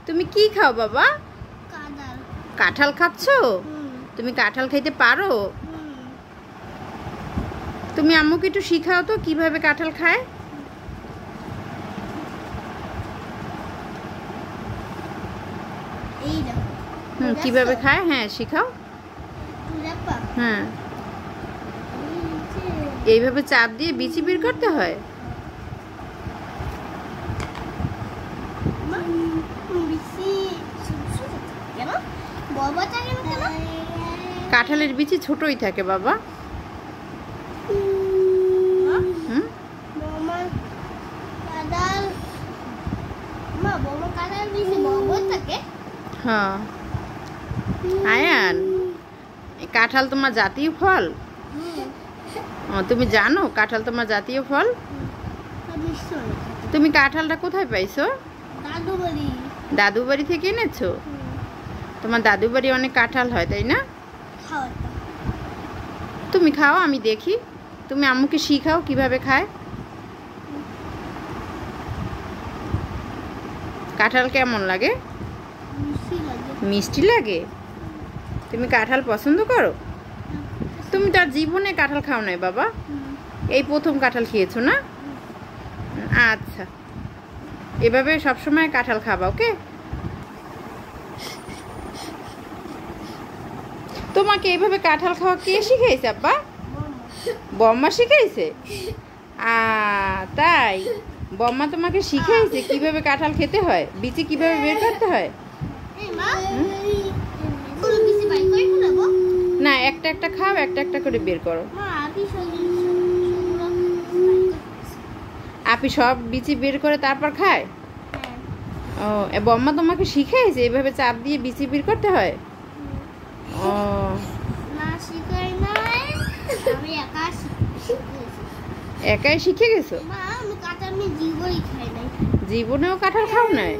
তুমি কি খাও বাবা? কাঁঠাল। কাঁঠাল খাচ্ছ? তুমি কাঁঠাল খাইতে পারো? তুমি আম্মুকে একটু শিখাও তো কিভাবে কাঁঠাল খায়। এই দেখো। কিভাবে খায়, হ্যাঁ শিখাও। হ্যাঁ, এইভাবে চাপ দিয়ে বিচি বের করতে হয়। কাঁঠালের বিচি ছোটই থাকে বাবা। হ্যাঁ আয়ান, কাঁঠাল তোমার জাতীয় ফল? তুমি জানো কাঁঠাল তোমার জাতীয় ফল? তুমি কাঁঠালটা কোথায় পাইছো? দাদু বাড়ি থেকে এনেছো? তোমার দাদু বাড়ি অনেক কাঁঠাল হয় তাই না? তুমি খাও, আমি দেখি। তুমি আম্মুকে শিখাও কিভাবে খায়। কাঁঠাল কেমন লাগে? মিষ্টি লাগে। তুমি কাঁঠাল পছন্দ করো? তুমি তো আর জীবনে কাঁঠাল খাও নাই বাবা, এই প্রথম কাঁঠাল খেয়েছো না? আচ্ছা, এভাবে সবসময় কাঁঠাল খাবা, ওকে? তোমাকে এইভাবে কাঁঠাল খাওয়া কে শিখাইছে আব্বা? বম্মা শিখাইছে? তাই বম্মা তোমাকে শিখাইছে কিভাবে কাঁঠাল খেতে হয়, বিচি কিভাবে বের করতে হয়? না, একটা একটা খাও, একটা একটা করে বের করো। আপনি সব বিচি বের করে তারপর খায়? ও, বম্মা তোমাকে শিখাইছে এভাবে চাপ দিয়ে বিচি বের করতে হয়? ও, একাই শিখে গেছো? জীবনেও কাঁঠাল খাও নাই?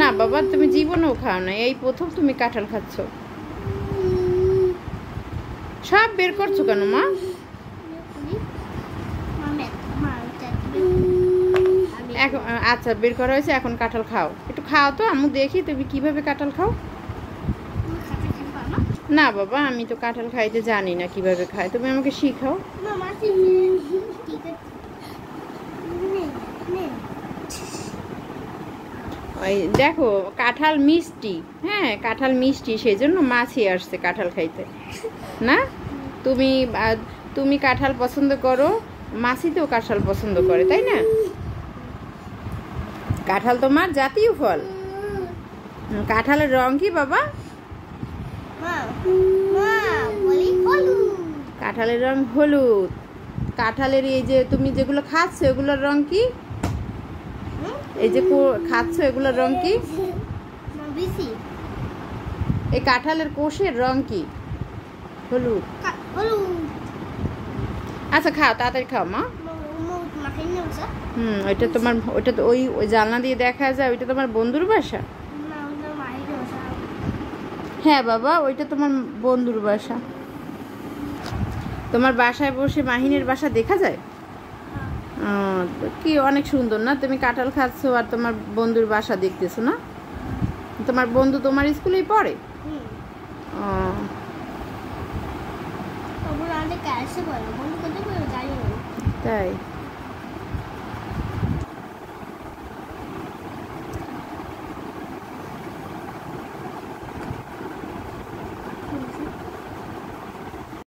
না বাবা, তুমি জীবনেও খাও না, এই প্রথম তুমি কাঁঠাল খাচ্ছ। সব বের করছো কেন মা? এখন আচ্ছা, বের করা হয়েছে, এখন কাঁঠাল খাও। একটু খাও তো আম্মু, দেখি তুমি কিভাবে কাঁঠাল খাও। না বাবা, আমি তো কাঁঠাল খাইতে জানি না কিভাবে খায়, তুমি আমাকে শিখাও। ওই দেখো, কাঁঠাল মিষ্টি, হ্যাঁ কাঁঠাল মিষ্টি, সেই জন্য মাছি আসছে কাঁঠাল খাইতে না। তুমি তুমি কাঁঠাল পছন্দ করো, মাছি তো কাঁঠাল পছন্দ করে, তাই না? কাঁঠাল তোমার জাতীয় ফল। কাঁঠালের রং কি বাবা? কাঁঠালের রং হলুদ। কাঁঠালের এই যে তুমি যেগুলো খাচ্ছ এগুলোর রং কি? এই যে খাচ্ছ এগুলোর রং কি? এই কাঁঠালের কোষের রং কি? হলুদ। আচ্ছা খাও, তাড়াতাড়ি খাও মা। ওইটা তোমার, ওইটা তো ওই জানলা দিয়ে দেখা যায়, ওইটা তোমার বন্ধুর বাসা? হ্যাঁ বাবা, ওইটা তোমার বন্ধুর বাসা। তোমার বাসায় বসে মাহিনের বাসা দেখা যায়? কি অনেক সুন্দর না? তুমি কাঁঠাল খাচ্ছ আর তোমার বন্ধুর বাসা দেখতেছো না? তোমার বন্ধু তোমার স্কুলেই পড়ে? তাই